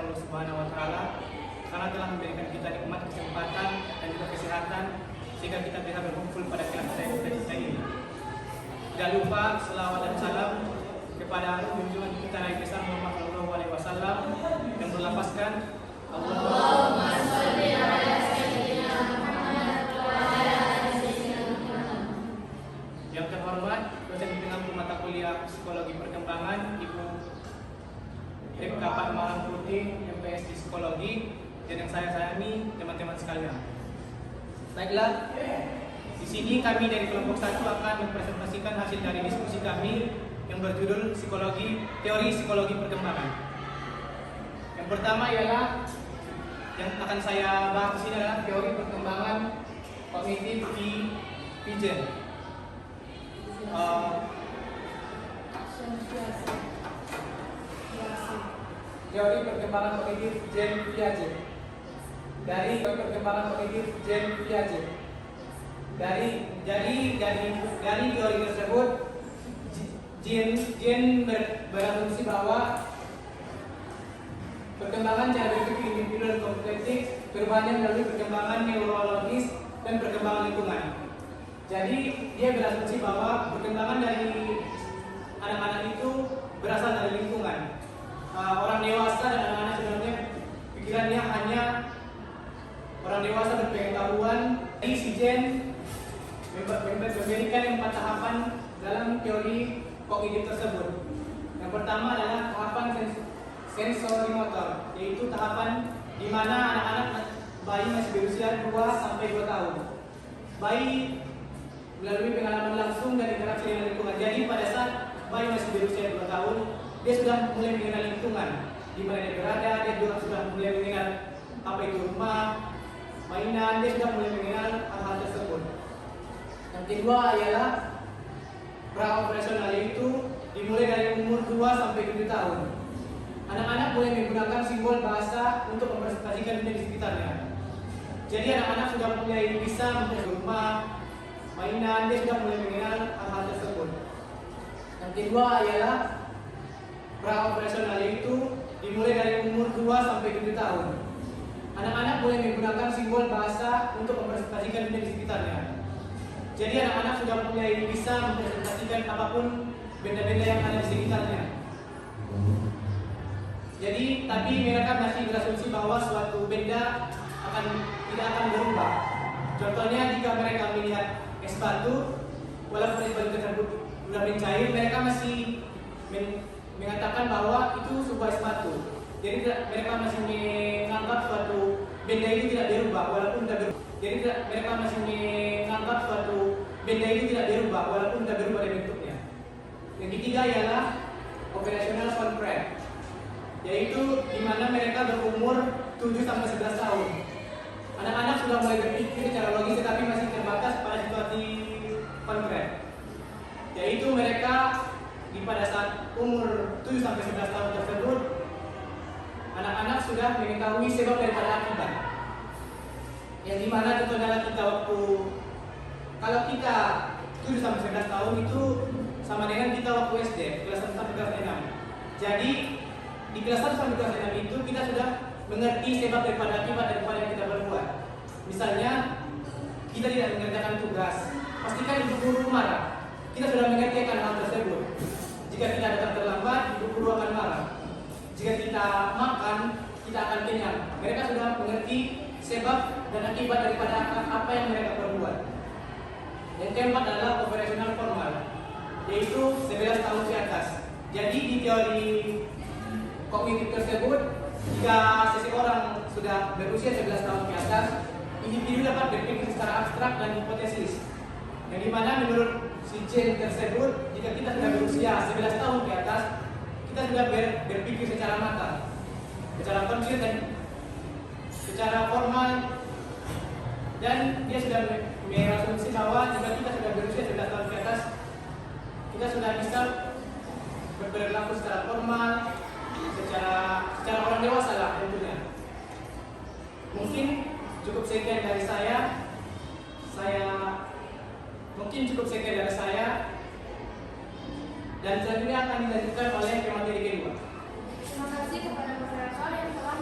Allah Subhanahu wa taala karena telah memberikan kita nikmat kesempatan dan juga kesehatan sehingga kita bisa berkumpul pada kelas kita ini. Tidak lupa selawat dan salam kepada junjungan kita Nabi besar Muhammad sallallahu alaihi wasallam yang berlafazkan Allahumma shalli ala sayyidina Muhammad wa ala ali sayyidina Muhammad. Yang terhormat dosen pengampu mata kuliah Psikologi Perkembangan Ibu Rifka Fatma Putih MPS di Psikologi dan yang saya sayangi teman-teman sekalian. Baiklah, di sini kami dari kelompok 1 akan mempresentasikan hasil dari diskusi kami yang berjudul Teori Psikologi Perkembangan. Yang pertama ialah yang akan saya bahas di sini adalah teori perkembangan kognitif Piaget. Teori perkembangan kognitif Jean Piaget. Dari perkembangan kognitif Jean Piaget. Dari teori tersebut Jean berasumsi bahwa perkembangan cara berpikir individu dan kolektif berubahnya melalui perkembangan neurologis dan perkembangan lingkungan. Jadi dia berasumsi bahwa perkembangan dari anak-anak itu berasal dari lingkungan. Orang dewasa dan anak-anak sebenarnya pikirannya hanya orang dewasa berpengetahuan. Jadi si Jean memberikan 4 tahapan dalam teori kognitif tersebut. Yang pertama adalah tahapan sensorimotor, yaitu tahapan di mana anak-anak bayi masih berusia 2 sampai 2 tahun. Bayi melalui pengalaman langsung dan interaksi dengan lingkungan. Jadi pada saat bayi masih berusia 2 tahun, dia sudah mulai mengenal lingkungan di mana dia berada, dia juga sudah mulai mengenal apa itu rumah, mainan, dia sudah mulai mengenal hal-hal tersebut. Yang kedua ialah pra-operasional, yaitu dimulai dari umur 2 sampai 7 tahun. Anak-anak mulai menggunakan simbol bahasa untuk mempresentasikan dunia di sekitarnya. Jadi anak-anak sudah mulai bisa memperbaiki rumah, mainan, dia sudah mulai mengenal hal-hal tersebut. Yang kedua ialah pra-operasional, yaitu dimulai dari umur 2 sampai 7 tahun. Anak-anak mulai menggunakan simbol bahasa untuk mempresentasikan dunia di sekitarnya. Jadi anak-anak sudah mulai bisa mempresentasikan apapun benda-benda yang ada di sekitarnya. Jadi tapi mereka masih berasumsi bahwa suatu benda tidak akan berubah. Contohnya jika mereka melihat es batu, walaupun es batu tersebut sudah mencair, mereka masih mengatakan bahwa itu sebuah es batu. Jadi mereka masih menganggap suatu benda itu tidak berubah walaupun tidak berubah. Jadi mereka masih menganggap suatu benda itu tidak berubah walaupun tidak berubah dari bentuknya. Yang ketiga ialah operational constraint, yaitu di mana mereka berumur 7 sampai 11 tahun. Anak-anak sudah mulai berpikir secara logis tetapi masih terbatas pada situasi konkret. Yaitu mereka pada saat umur 7 sampai 11 tahun tersebut, anak-anak sudah mengetahui sebab daripada akibat. Yang dimana contoh adalah kita kalau kita 7 sampai 11 tahun itu sama dengan kita waktu SD, kelas 1 sampai kelas 6. Jadi di kelas 1 sampai kelas 6 itu kita sudah mengerti sebab daripada akibat daripada yang kita berbuat. Misalnya kita tidak mengerjakan tugas, pastikan ibu guru marah. Kita sudah mengerti akan hal tersebut. Jika kita datang terlambat, ibu guru akan marah. Jika kita makan, kita akan kenyang. Mereka sudah mengerti sebab dan akibat daripada apa yang mereka perbuat. Yang keempat adalah operasional formal, yaitu 11 tahun ke atas. Jadi di teori kognitif tersebut, jika seseorang sudah berusia 11 tahun ke atas, individu dapat berpikir secara abstrak dan hipotesis. Yang dimana menurut si Jean tersebut, jika kita sudah berusia 11 tahun ke atas, kita sudah berpikir secara matang, secara konkret dan secara formal, dan dia sudah berasumsi bahwa jika kita sudah berusia 11 tahun ke atas, kita sudah bisa berlaku secara formal, secara orang dewasa lah tentunya. Mungkin cukup sekian dari saya. Dan selanjutnya akan dilanjutkan oleh pemateri kedua. Terima kasih kepada moderator yang telah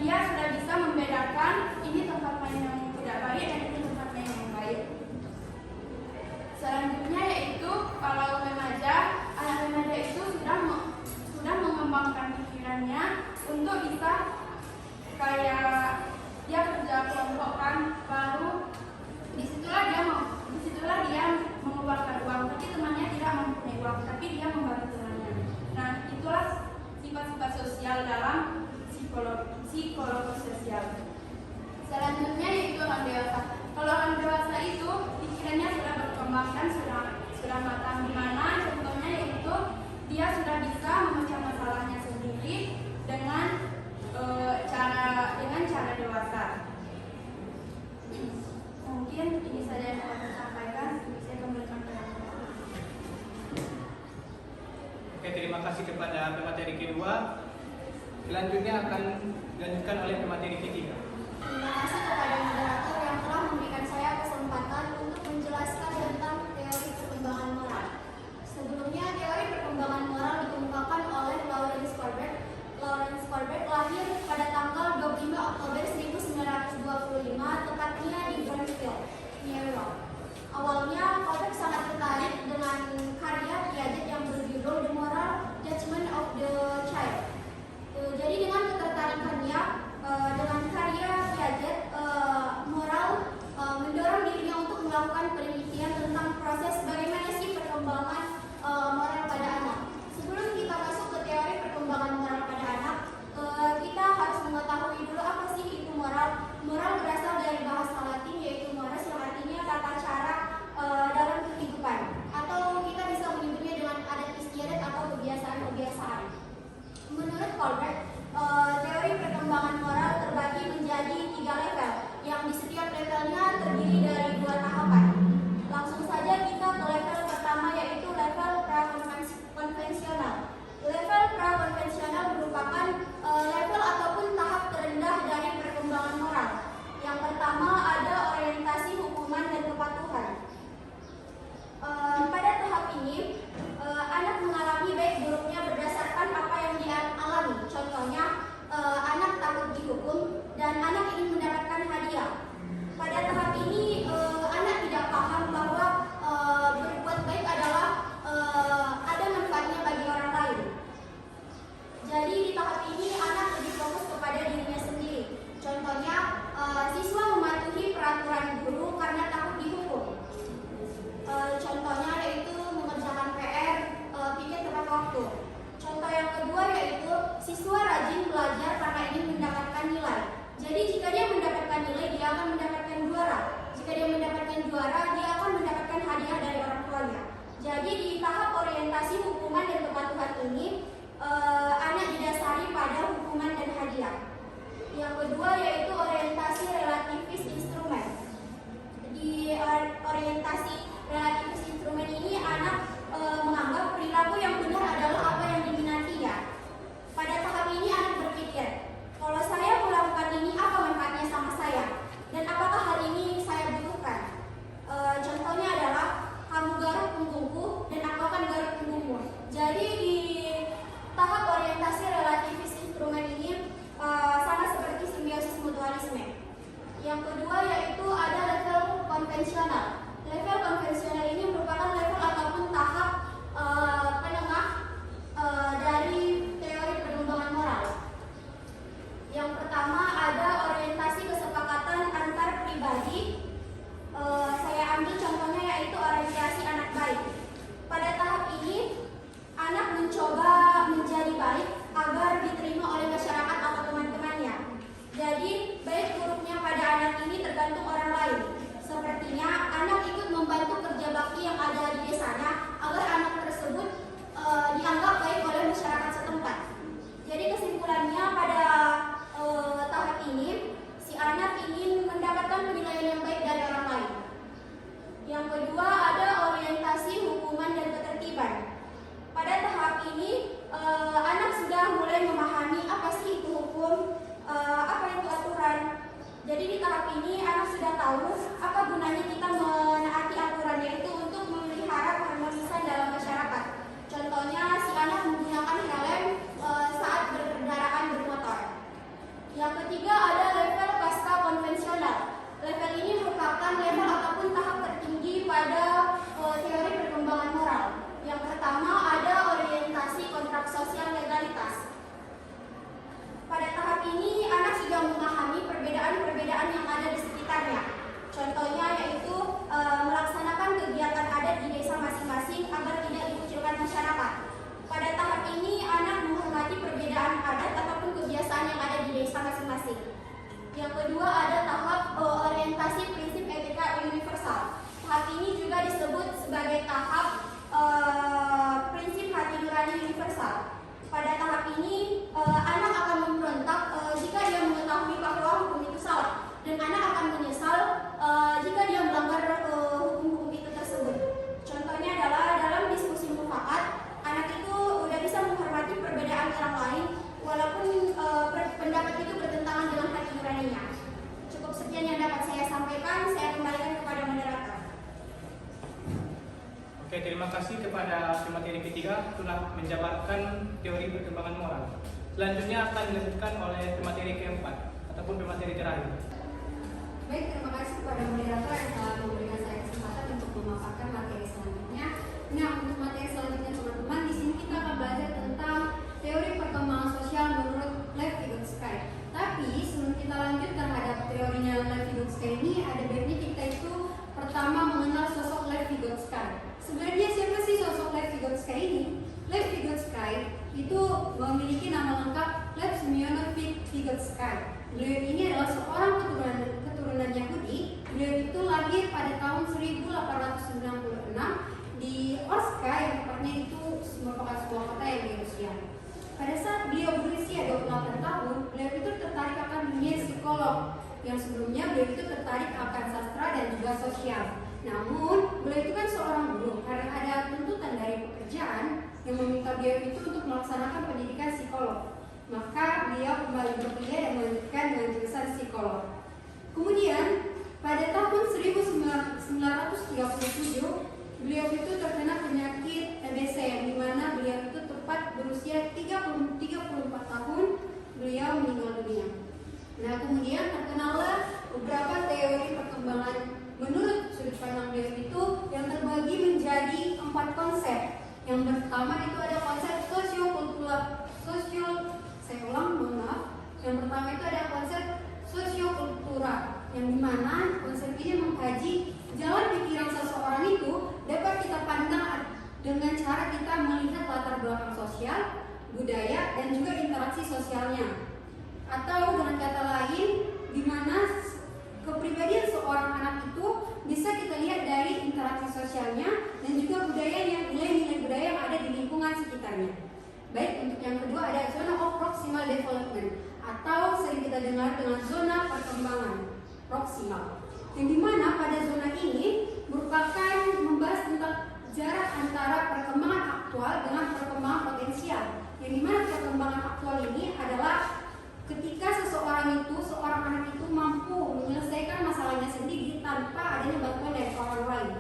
dia sudah bisa membedakan ini tempat main yang tidak baik dan ini tempat main yang baik. Selanjutnya yaitu kalau remaja, anak remaja itu sudah mengembangkan pikirannya untuk bisa kayak dia kerja kelompok kan, baru disitulah dia mengeluarkan uang, tapi temannya tidak mempunyai uang, tapi dia membantu temannya. Nah, itulah sifat-sifat sosial dalam psikologi sosial. Selanjutnya yaitu orang dewasa. Kalau orang dewasa itu pikirannya sudah berkembang dan sudah matang, di mana contohnya yaitu dia sudah bisa memecah masalahnya sendiri dengan cara dewasa. Mungkin ini saja yang dapat saya sampaikan. Saya kembalikan ke Oke, terima kasih kepada pemateri kedua. Selanjutnya akan dilanjutkan oleh pemateri ketiga. Terima kasih kepada moderator yang telah memberikan saya kesempatan untuk menjelaskan tentang teori perkembangan moral. Sebelumnya, teori perkembangan moral dikemukakan oleh Lawrence Corbett. Lawrence Corbett lahir pada tanggal 25 Oktober 1925, tepatnya di Burnfield, New York. Awalnya, Corbett sangat tertarik dengan karya Piaget yang berjudul The Moral Judgment of the Child. Jadi dengan ketertarikannya dengan karya Piaget, moral mendorong dirinya untuk melakukan penelitian tentang proses bagaimana sih perkembangan moral pada anak. Sebelum kita masuk ke teori perkembangan moral pada anak, kita harus mengetahui dulu apa sih itu moral. Moral berasal dari bahasa Latin yaitu mores, yang artinya tata cara dalam kehidupan, atau kita bisa menyebutnya dengan adat istiadat atau kebiasaan-kebiasaan. Menurut Corbett, teori perkembangan moral terbagi menjadi 3 level, yang di setiap levelnya terdiri dari 2 tahapan. Langsung saja kita ke level pertama, yaitu level prakonvensional. Level prakonvensional merupakan level ataupun tahap terendah dari perkembangan moral. Yang pertama ada orientasi hukuman dan kepatuhan. Pada tahap ini, anak mengalami baik buruknya berdasarkan apa yang dia alami. Contohnya, anak takut dihukum dan anak ingin mendapatkan hadiah. Pada tahap ini, anak tidak paham bahwa berbuat baik adalah ada manfaatnya bagi orang lain. Jadi di tahap ini anak lebih fokus kepada dirinya sendiri. Contohnya, siswa mematuhi peraturan guru karena takut dihukum. Contohnya yaitu mengerjakan PR, pikir tepat waktu. Contoh yang kedua yaitu siswa rajin belajar karena ingin mendapatkan nilai. Jadi jika dia mendapatkan nilai, dia akan mendapatkan juara. Jika dia mendapatkan juara, dia akan mendapatkan hadiah dari orang tuanya. Jadi di tahap orientasi hukuman dan kepatuhan ini, anak didasari pada hukuman dan hadiah. Yang kedua yaitu orientasi relativis instrumen. Di orientasi relativis instrumen ini, anak menganggap perilaku yang benar adalah apa yang diminatinya. Pada tahap ini anak berpikir, kalau saya melakukan ini, apa manfaatnya sama saya? Dan apakah hal ini saya butuhkan? Contohnya adalah, kamu garuk punggungku dan aku akan garuk punggungmu. Jadi di tahap orientasi relativis instrumen ini sama seperti simbiosis mutualisme. Yang kedua yaitu ada level konvensional. Level konvensional ini merupakan level ataupun tahap penengah dari teori perkembangan moral. Yang pertama ada orientasi kesepakatan antar pribadi. Saya ambil contohnya yaitu orientasi anak baik. Pada tahap ini anak mencoba menjadi baik agar diterima oleh masyarakat atau teman-temannya. Jadi baik buruknya pada anak ini tergantung orang lain. Sepertinya anak ikut membantu kerja bakti yang ada di desanya agar anak tersebut dianggap baik oleh masyarakat setempat. Jadi kesimpulannya pada tahap ini, si anak ingin mendapatkan penilaian yang baik dari orang lain. Yang kedua ada orientasi hukuman dan ketertiban. Pada tahap ini, anak sudah mulai memahami apa sih itu hukum, apa itu aturan. Jadi di tahap ini anak sudah tahu apa gunanya kita menaati aturan, yaitu untuk memelihara keharmonisan dalam masyarakat. materi ketiga telah menjabarkan teori perkembangan moral. Selanjutnya akan dilanjutkan oleh pemateri keempat ataupun pemateri terakhir. Baik, terima kasih kepada moderator yang telah memberikan saya kesempatan untuk memaparkan materi selanjutnya. Nah, untuk materi selanjutnya teman-teman, di sini kita akan belajar tentang teori perkembangan sosial menurut Lev Vygotsky. Tapi sebelum kita lanjut terhadap teorinya Lev Vygotsky ini, ada baiknya kita itu pertama mengenal sosok Lev Vygotsky. Sebenarnya siapa sih sosok Lev Vygotsky ini? Lev Vygotsky itu memiliki nama lengkap Lev Semyonovich Vygotsky. Beliau ini adalah seorang keturunan Yahudi. Beliau itu lahir pada tahun 1896 di Orska, yang tepatnya itu merupakan sebuah kota yang di Rusia. Pada saat beliau berusia 28 tahun, beliau itu tertarik akan dunia psikolog. Yang sebelumnya beliau itu tertarik akan sastra dan juga sosial. Namun, beliau itu kan seorang guru, karena ada tuntutan dari pekerjaan yang meminta beliau itu untuk melaksanakan pendidikan psikolog. Maka beliau kembali berkuliah dan melanjutkan dengan jurusan psikolog. Kemudian, pada tahun 1937, beliau itu terkena penyakit TBC, yang dimana beliau itu tepat berusia 34 tahun, beliau meninggal dunia. Nah, kemudian terkenallah beberapa teori perkembangan menurut sudut pandang beliau itu yang terbagi menjadi 4 konsep. Yang pertama itu ada konsep Yang pertama itu ada konsep sosiokultural, yang dimana konsep ini mengkaji jalan pikiran seseorang itu dapat kita pandang dengan cara kita melihat latar belakang sosial, budaya, dan juga interaksi sosialnya. Atau dengan kata lain, di mana kepribadian seorang anak itu bisa kita lihat dari interaksi sosialnya dan juga budayanya, nilai-nilai budaya yang ada di lingkungan sekitarnya. Baik, untuk yang kedua ada zona of proximal development, atau sering kita dengar dengan zona perkembangan proksimal, yang dimana pada zona ini merupakan membahas tentang jarak antara perkembangan aktual dengan perkembangan potensial, yang dimana perkembangan aktual ini adalah ketika seorang anak itu mampu menyelesaikan masalahnya sendiri tanpa adanya bantuan dari orang lain.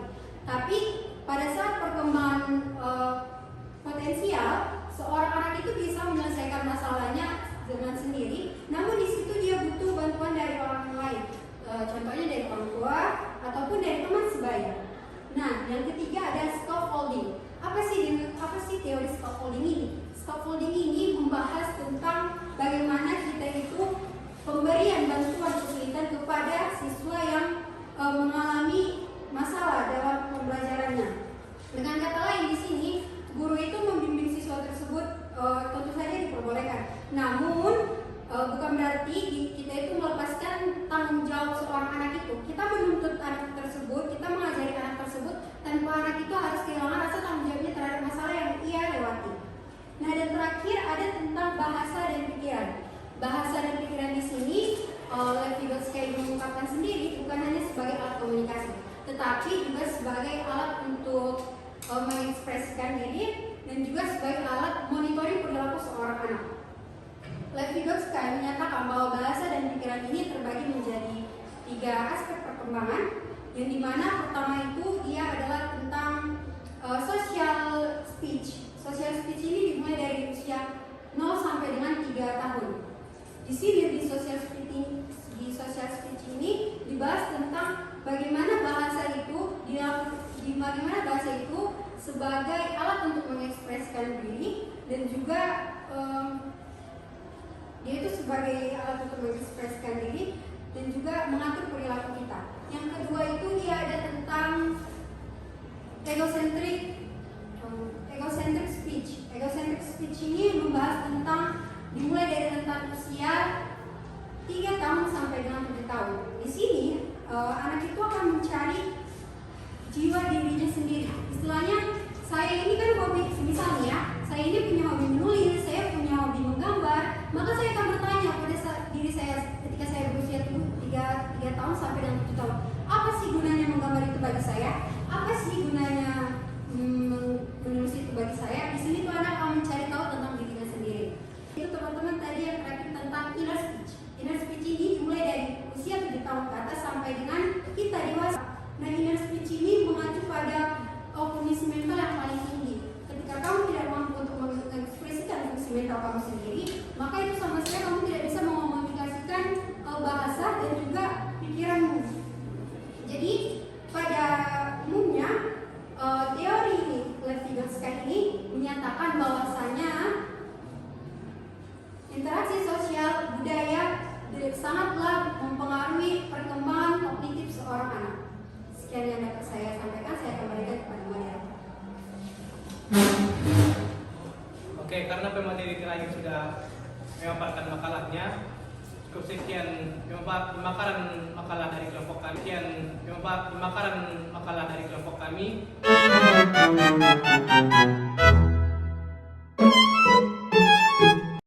Tapi pada saat perkembangan potensial, seorang anak itu bisa menyelesaikan masalahnya dengan sendiri, namun di situ dia butuh bantuan dari orang lain, contohnya dari orang tua ataupun dari teman sebaya. Nah, yang ketiga ada scaffolding. Apa sih teori scaffolding ini? Scaffolding ini membahas tentang bagaimana kita itu pemberian bantuan kesulitan kepada siswa yang mengalami masalah dalam pembelajarannya. Dengan kata lain, di sini guru itu membimbing siswa tersebut tentu saja diperbolehkan. Namun bukan berarti kita itu melepaskan tanggung jawab seorang anak itu. Kita menuntut anak tersebut, kita mengajari anak tersebut tanpa anak itu harus kehilangan rasa tanggung jawabnya terhadap masalah yang ia lewati. Nah, dan terakhir ada tentang bahasa dan pikiran. Bahasa dan pikiran di sini Lev Vygotsky mengungkapkan sendiri bukan hanya sebagai alat komunikasi, tetapi juga sebagai alat untuk mengekspresikan diri dan juga sebagai alat monitoring perilaku seorang anak. Lev Vygotsky menyatakan bahwa bahasa dan pikiran ini terbagi menjadi 3 aspek perkembangan, yang dimana pertama itu dia adalah tentang social speech. Social speech ini dimulai dari usia 0 sampai dengan 3 tahun. Di sini di social speech ini dibahas tentang bagaimana bahasa itu sebagai alat untuk mengekspresikan diri, dan juga dia itu sebagai alat untuk mengekspresikan diri dan juga mengatur perilaku kita. Yang kedua itu dia ada tentang egocentric speech. Egocentric speech ini membahas tentang dimulai dari rentang usia 3 tahun sampai dengan 7 tahun. Di sini anak itu akan mencari jiwa dirinya sendiri. Istilahnya, saya ini kan hobi, misalnya saya ini punya hobi menulis, saya punya hobi menggambar, maka saya akan bertanya pada diri saya ketika saya berusia 3 tahun sampai dengan 7 tahun, apa sih gunanya menggambar itu bagi saya? Apa sih gunanya menulis itu bagi saya? Di sini tuh anak akan mencari tahu tentang dirinya sendiri. Itu teman-teman tadi yang terakhir tentang inner speech. Inner speech ini dimulai dari usia 7 tahun ke atas sampai dengan kita dewasa. Nah, inner speech ini mengacu pada kognitif mental yang paling tinggi. Ketika mental kamu sendiri, maka itu sama sekali kamu tidak bisa mengomunikasikan bahasa dan juga pikiranmu. Jadi pada umumnya teori Lev-Vygotsky ini menyatakan bahwasanya interaksi sosial budaya sangatlah mempengaruhi perkembangan kognitif seorang anak. Sekian yang dapat saya sampaikan, saya kembalikan kepada Maria. Oke, karena pemateri terakhir sudah memaparkan makalahnya, cukup sekian pemaparan makalah dari kelompok kami.